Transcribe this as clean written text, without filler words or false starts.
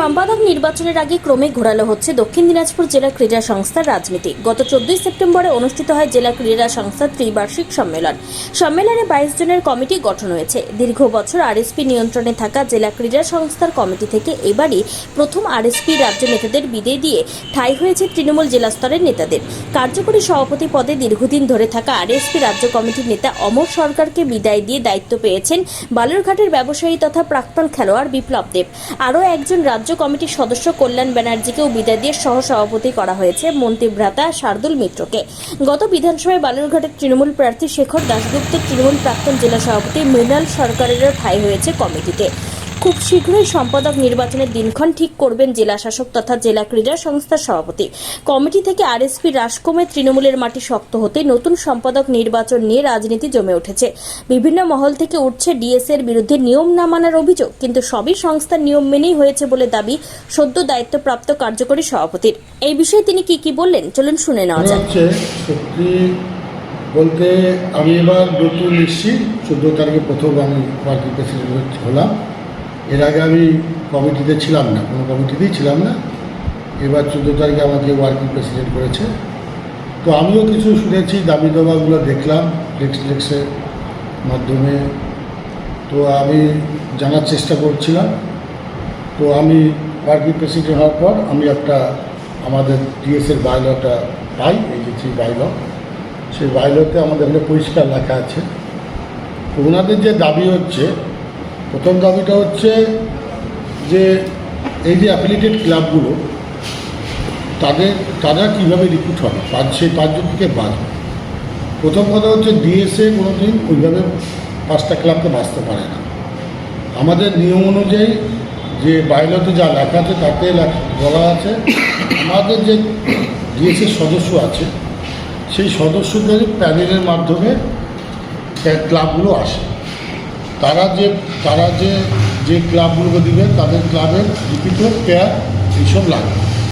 সম্পাদক নির্বাচনের আগে ক্রমে ঘোরালো হচ্ছে দক্ষিণ দিনাজপুর জেলা ক্রীড়া সংস্থার রাজনীতি। গত 14 সেপ্টেম্বরে অনুষ্ঠিত হয় জেলা ক্রীড়া সংস্থার ত্রিবার্ষিক সম্মেলন। সম্মেলনে 22 জনের কমিটি গঠন হয়েছে। দীর্ঘ বছর আরএসপি নিয়ন্ত্রণে থাকা জেলা ক্রীড়া সংস্থার কমিটি থেকে এবারই প্রথম আরএসপি রাজ্য নেতাদের বিদায় দিয়ে ঠাঁই হয়েছে তৃণমূল জেলা স্তরের নেতাদের। কার্যকরী সভাপতি পদে দীর্ঘদিন ধরে থাকা আরএসপি রাজ্য কমিটির নেতা অমর সরকারকে বিদায় দিয়ে দায়িত্ব পেয়েছেন বালুরঘাটের ব্যবসায়ী তথা প্রাক্তন খেলোয়াড় বিপ্লব দেব। আরও একজন রাজ্য কমিটির সদস্য কল্যাণ ব্যানার্জিকেও বিদায় দিয়ে সহসভাপতি করা হয়েছে মন্ত্রী ভ্রাতা শার্দুল মিত্রকে। গত বিধানসভায় বালুরঘাটের তৃণমূল প্রার্থী শেখর দাশগুপ্ত তৃণমূল প্রাক্তন জেলা সভাপতি মৃণাল সরকারেরও ঠাঁই হয়েছে কমিটিতে। খুব শীঘ্রই সম্পাদক নির্বাচনের দিনক্ষণ ঠিক করবেন জেলা শাসক তথা জেলা ক্রীড়া সংস্থার সভাপতি। কমিটি থেকে আরএসপি হ্রাস কমে তৃণমূলের মাটি শক্ত হতে নতুন সম্পাদক নির্বাচন নিয়ে রাজনীতি জমে উঠেছে। বিভিন্ন মহল থেকে উঠছে ডিএস এর বিরুদ্ধে নিয়ম না মানার অভিযোগ, কিন্তু সবই সংস্থার নিয়ম মেনেই হয়েছে বলে দাবি সদ্য দায়িত্বপ্রাপ্ত কার্যকরী সভাপতির। এই বিষয়ে তিনি কি বললেন চলুন শুনে নেওয়া যাক। সত্যি বলতে আমি এবার নতুন এসেছি, 14 তারিখে প্রথম আমি পার্টি প্রেসিডেন্ট হলাম। এর আগে আমি কমিটিতে ছিলাম না, কোনো কমিটিতেই ছিলাম না। এবার 14 তারিখে আমাকে ওয়ার্কিং প্রেসিডেন্ট করেছে। তো আমিও কিছু শুনেছি, দাবি দাবাগুলো দেখলাম ফ্লেক্সের মাধ্যমে। তো আমি জানার চেষ্টা করছিলাম। তো আমি ওয়ার্কিং প্রেসিডেন্ট হওয়ার পর আমি একটা আমাদের ডিএসের বাইলটা পাই, এই যে বাইল, সেই বাইলতে আমাদের এখানে পরিষ্কার লেখা আছে। তো ওনাদের যে দাবি হচ্ছে, প্রথম দাবিটা হচ্ছে যে এই যে অ্যাফিলিয়েটেড ক্লাবগুলো তারা কীভাবে রিক্রুট হবে, সেই 5 জন থেকে বাঁচবে। প্রথম কথা হচ্ছে ডিএসএ কোনো দিন ওইভাবে 5টা ক্লাবকে বাঁচতে পারে না। আমাদের নিয়ম অনুযায়ী যে বাইলতে যা লেখা আছে তাতে বলা আছে আমাদের যে ডিএসএর সদস্য আছে সেই সদস্যদের প্যানেলের মাধ্যমে ক্লাবগুলো আসে। তারা যে ক্লাবগুলোকে দিবেন তাদের ক্লাবের লিখিত পেয়ার এইসব লাগবে।